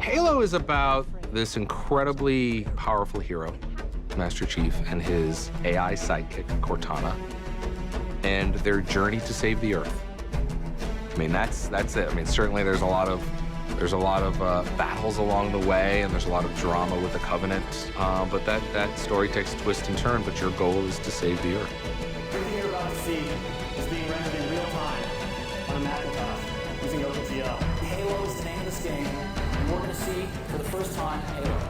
Halo is about this incredibly powerful hero, Master Chief, and his AI sidekick, Cortana, and their journey to save the Earth. I mean, that's it. I mean, certainly there's a lot of battles along the way, and there's a lot of drama with the Covenant. But that story takes a twist and turn. But your goal is to save the Earth. Everything you're about to see is being rendered in real time on a Macintosh using OpenGL. Halo is the name of this game, and we're going to see for the first time Halo.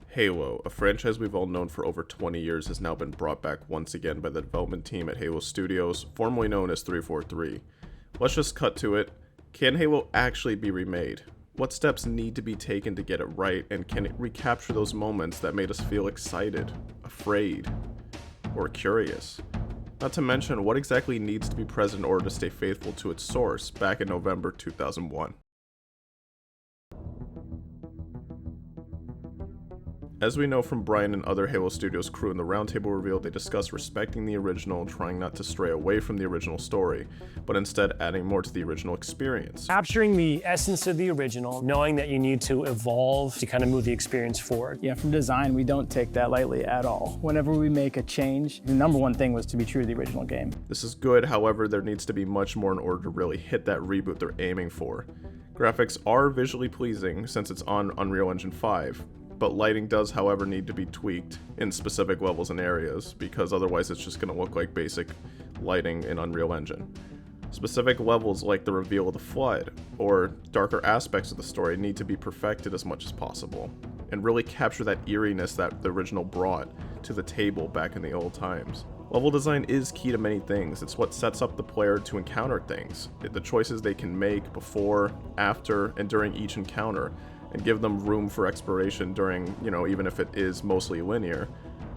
Halo, a franchise we've all known for over 20 years, has now been brought back once again by the development team at Halo Studios, formerly known as 343. Let's just cut to it. Can Halo actually be remade? What steps need to be taken to get it right, and can it recapture those moments that made us feel excited, afraid, or curious? Not to mention, what exactly needs to be present in order to stay faithful to its source back in November 2001. As we know from Brian and other Halo Studios crew in the Roundtable reveal, they discuss respecting the original, trying not to stray away from the original story, but instead adding more to the original experience. Capturing the essence of the original, knowing that you need to evolve to kind of move the experience forward. Yeah, from design, we don't take that lightly at all. Whenever we make a change, the number one thing was to be true to the original game. This is good, however, there needs to be much more in order to really hit that reboot they're aiming for. Graphics are visually pleasing since it's on Unreal Engine 5, but lighting does, however, need to be tweaked in specific levels and areas, because otherwise it's just going to look like basic lighting in Unreal Engine. Specific levels like the reveal of the Flood, or darker aspects of the story, need to be perfected as much as possible, and really capture that eeriness that the original brought to the table back in the old times. Level design is key to many things. It's what sets up the player to encounter things, the choices they can make before, after, and during each encounter, and give them room for exploration during, even if it is mostly linear.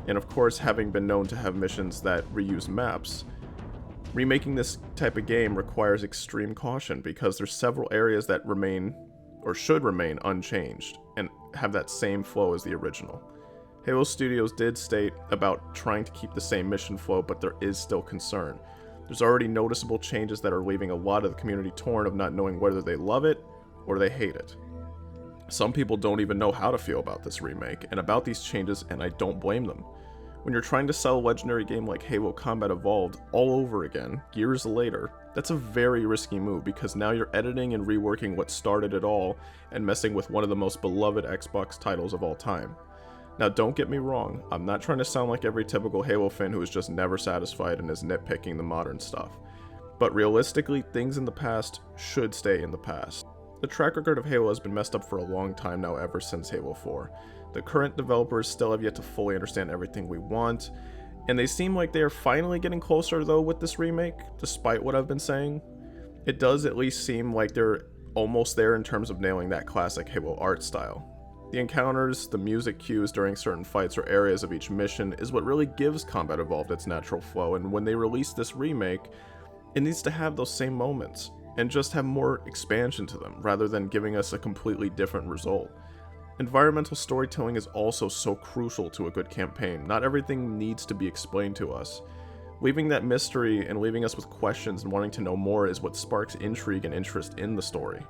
And of course, having been known to have missions that reuse maps, remaking this type of game requires extreme caution because there's several areas that remain, or should remain, unchanged, and have that same flow as the original. Halo Studios did state about trying to keep the same mission flow, but there is still concern. There's already noticeable changes that are leaving a lot of the community torn of not knowing whether they love it or they hate it. Some people don't even know how to feel about this remake and about these changes, and I don't blame them. When you're trying to sell a legendary game like Halo Combat Evolved all over again, years later, that's a very risky move because now you're editing and reworking what started it all and messing with one of the most beloved Xbox titles of all time. Now don't get me wrong, I'm not trying to sound like every typical Halo fan who is just never satisfied and is nitpicking the modern stuff. But realistically, things in the past should stay in the past. The track record of Halo has been messed up for a long time now, ever since Halo 4. The current developers still have yet to fully understand everything we want, and they seem like they are finally getting closer though with this remake, despite what I've been saying. It does at least seem like they're almost there in terms of nailing that classic Halo art style. The encounters, the music cues during certain fights or areas of each mission is what really gives Combat Evolved its natural flow, and when they release this remake, it needs to have those same moments, and just have more expansion to them, rather than giving us a completely different result. Environmental storytelling is also so crucial to a good campaign. Not everything needs to be explained to us. Leaving that mystery and leaving us with questions and wanting to know more is what sparks intrigue and interest in the story.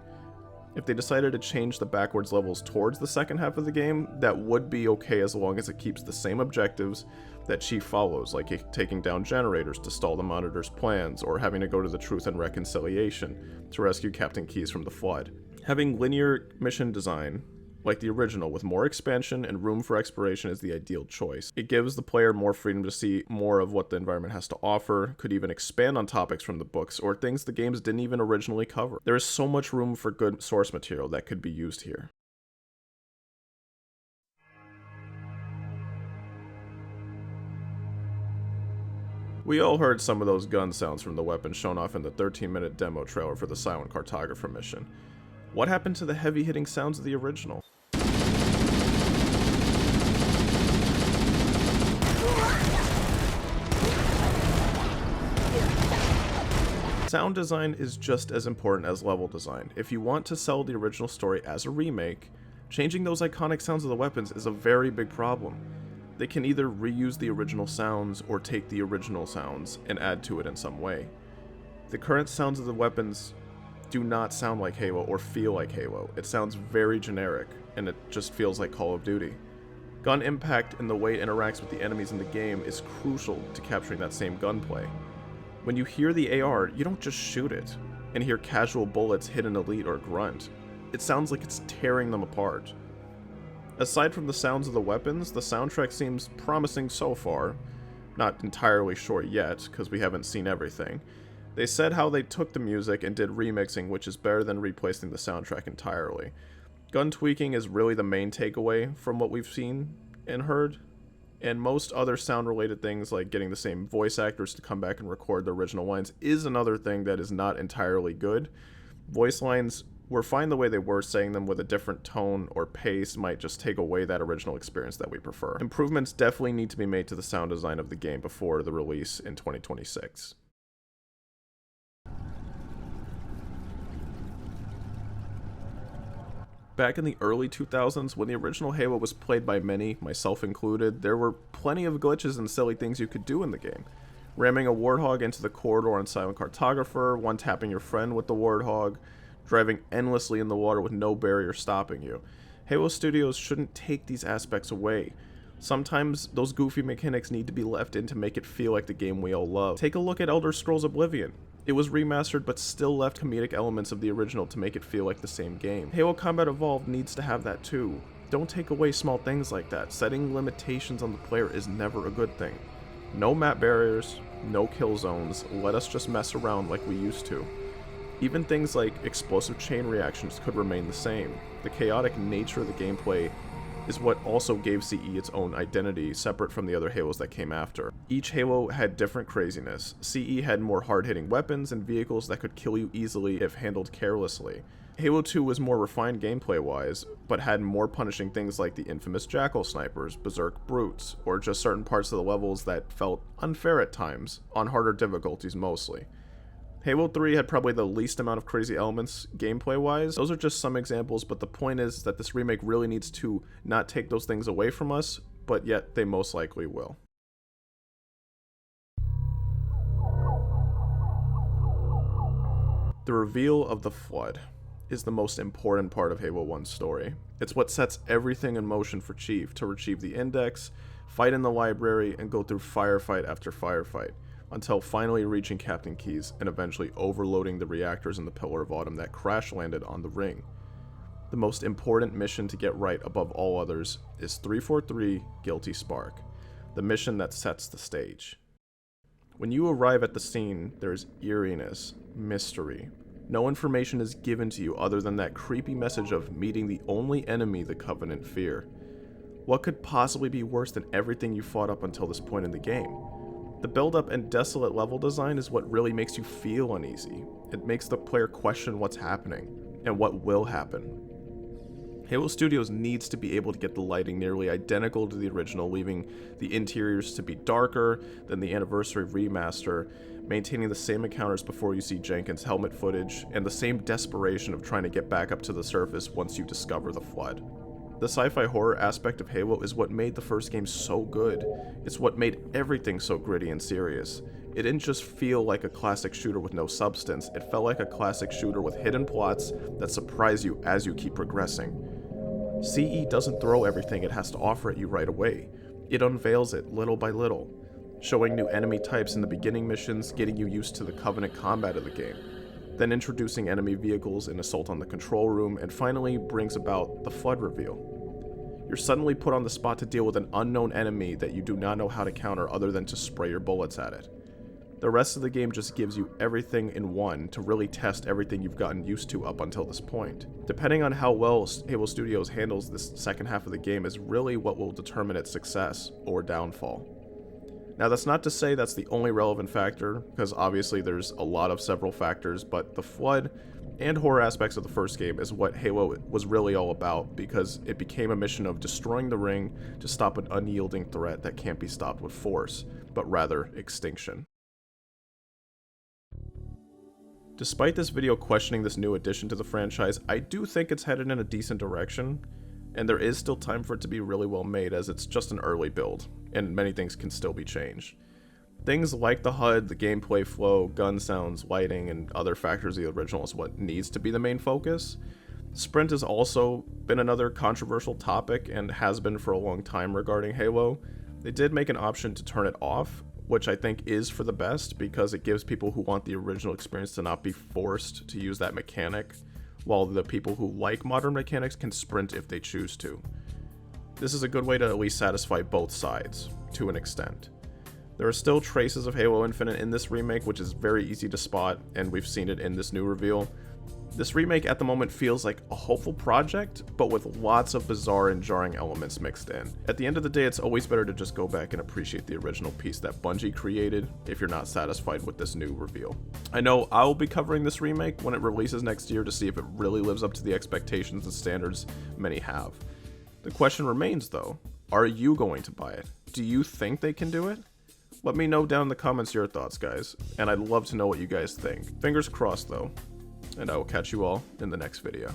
If they decided to change the backwards levels towards the second half of the game, that would be okay as long as it keeps the same objectives that Chief follows, like taking down generators to stall the Monitor's plans, or having to go to the Truth and Reconciliation to rescue Captain Keyes from the Flood. Having linear mission design, like the original, with more expansion and room for exploration is the ideal choice. It gives the player more freedom to see more of what the environment has to offer, could even expand on topics from the books, or things the games didn't even originally cover. There is so much room for good source material that could be used here. We all heard some of those gun sounds from the weapons shown off in the 13-minute demo trailer for the Silent Cartographer mission. What happened to the heavy-hitting sounds of the original? Sound design is just as important as level design. If you want to sell the original story as a remake, changing those iconic sounds of the weapons is a very big problem. They can either reuse the original sounds or take the original sounds and add to it in some way. The current sounds of the weapons do not sound like Halo or feel like Halo. It sounds very generic, and it just feels like Call of Duty. Gun impact and the way it interacts with the enemies in the game is crucial to capturing that same gunplay. When you hear the AR, you don't just shoot it and hear casual bullets hit an elite or grunt. It sounds like it's tearing them apart. Aside from the sounds of the weapons, the soundtrack seems promising so far. Not entirely sure yet, because we haven't seen everything. They said how they took the music and did remixing, which is better than replacing the soundtrack entirely. Gun tweaking is really the main takeaway from what we've seen and heard, and most other sound-related things like getting the same voice actors to come back and record the original lines is another thing that is not entirely good. Voice lines were fine the way they were, saying them with a different tone or pace might just take away that original experience that we prefer. Improvements definitely need to be made to the sound design of the game before the release in 2026. Back in the early 2000s, when the original Halo was played by many, myself included, there were plenty of glitches and silly things you could do in the game. Ramming a Warthog into the corridor on Silent Cartographer, one-tapping your friend with the Warthog, driving endlessly in the water with no barrier stopping you. Halo Studios shouldn't take these aspects away. Sometimes those goofy mechanics need to be left in to make it feel like the game we all love. Take a look at Elder Scrolls Oblivion. It was remastered but still left comedic elements of the original to make it feel like the same game. Halo Combat Evolved needs to have that too. Don't take away small things like that. Setting limitations on the player is never a good thing. No map barriers, no kill zones, let us just mess around like we used to. Even things like explosive chain reactions could remain the same. The chaotic nature of the gameplay is what also gave CE its own identity, separate from the other Halos that came after. Each Halo had different craziness. CE had more hard-hitting weapons and vehicles that could kill you easily if handled carelessly. Halo 2 was more refined gameplay-wise, but had more punishing things like the infamous Jackal snipers, Berserk brutes, or just certain parts of the levels that felt unfair at times, on harder difficulties mostly. Halo 3 had probably the least amount of crazy elements gameplay-wise. Those are just some examples, but the point is that this remake really needs to not take those things away from us, but yet they most likely will. The reveal of the Flood is the most important part of Halo 1's story. It's what sets everything in motion for Chief to retrieve the Index, fight in the library, and go through firefight after firefight, until finally reaching Captain Keyes and eventually overloading the reactors in the Pillar of Autumn that crash-landed on the ring. The most important mission to get right above all others is 343 Guilty Spark, the mission that sets the stage. When you arrive at the scene, there's eeriness, mystery. No information is given to you other than that creepy message of meeting the only enemy the Covenant fear. What could possibly be worse than everything you fought up until this point in the game? The build-up and desolate level design is what really makes you feel uneasy. It makes the player question what's happening, and what will happen. Halo Studios needs to be able to get the lighting nearly identical to the original, leaving the interiors to be darker than the Anniversary remaster, maintaining the same encounters before you see Jenkins' helmet footage, and the same desperation of trying to get back up to the surface once you discover the Flood. The sci-fi horror aspect of Halo is what made the first game so good. It's what made everything so gritty and serious. It didn't just feel like a classic shooter with no substance, it felt like a classic shooter with hidden plots that surprise you as you keep progressing. CE doesn't throw everything it has to offer at you right away. It unveils it little by little, showing new enemy types in the beginning missions, getting you used to the Covenant combat of the game, then introducing enemy vehicles in Assault on the Control Room, and finally brings about the Flood reveal. You're suddenly put on the spot to deal with an unknown enemy that you do not know how to counter other than to spray your bullets at it. The rest of the game just gives you everything in one to really test everything you've gotten used to up until this point. Depending on how well Halo Studios handles this second half of the game is really what will determine its success or downfall. Now that's not to say that's the only relevant factor, because obviously there's a lot of several factors, but the Flood and horror aspects of the first game is what Halo was really all about, because it became a mission of destroying the ring to stop an unyielding threat that can't be stopped with force, but rather extinction. Despite this video questioning this new addition to the franchise, I do think it's headed in a decent direction. and there is still time for it to be really well made, as it's just an early build, and many things can still be changed. Things like the HUD, the gameplay flow, gun sounds, lighting, and other factors of the original is what needs to be the main focus. Sprint has also been another controversial topic and has been for a long time regarding Halo. They did make an option to turn it off, which I think is for the best because it gives people who want the original experience to not be forced to use that mechanic, while the people who like modern mechanics can sprint if they choose to. This is a good way to at least satisfy both sides, to an extent. There are still traces of Halo Infinite in this remake, which is very easy to spot, and we've seen it in this new reveal. This remake at the moment feels like a hopeful project, but with lots of bizarre and jarring elements mixed in. At the end of the day, it's always better to just go back and appreciate the original piece that Bungie created if you're not satisfied with this new reveal. I know I'll be covering this remake when it releases next year to see if it really lives up to the expectations and standards many have. The question remains though, are you going to buy it? Do you think they can do it? Let me know down in the comments your thoughts, guys, and I'd love to know what you guys think. Fingers crossed though, and I will catch you all in the next video.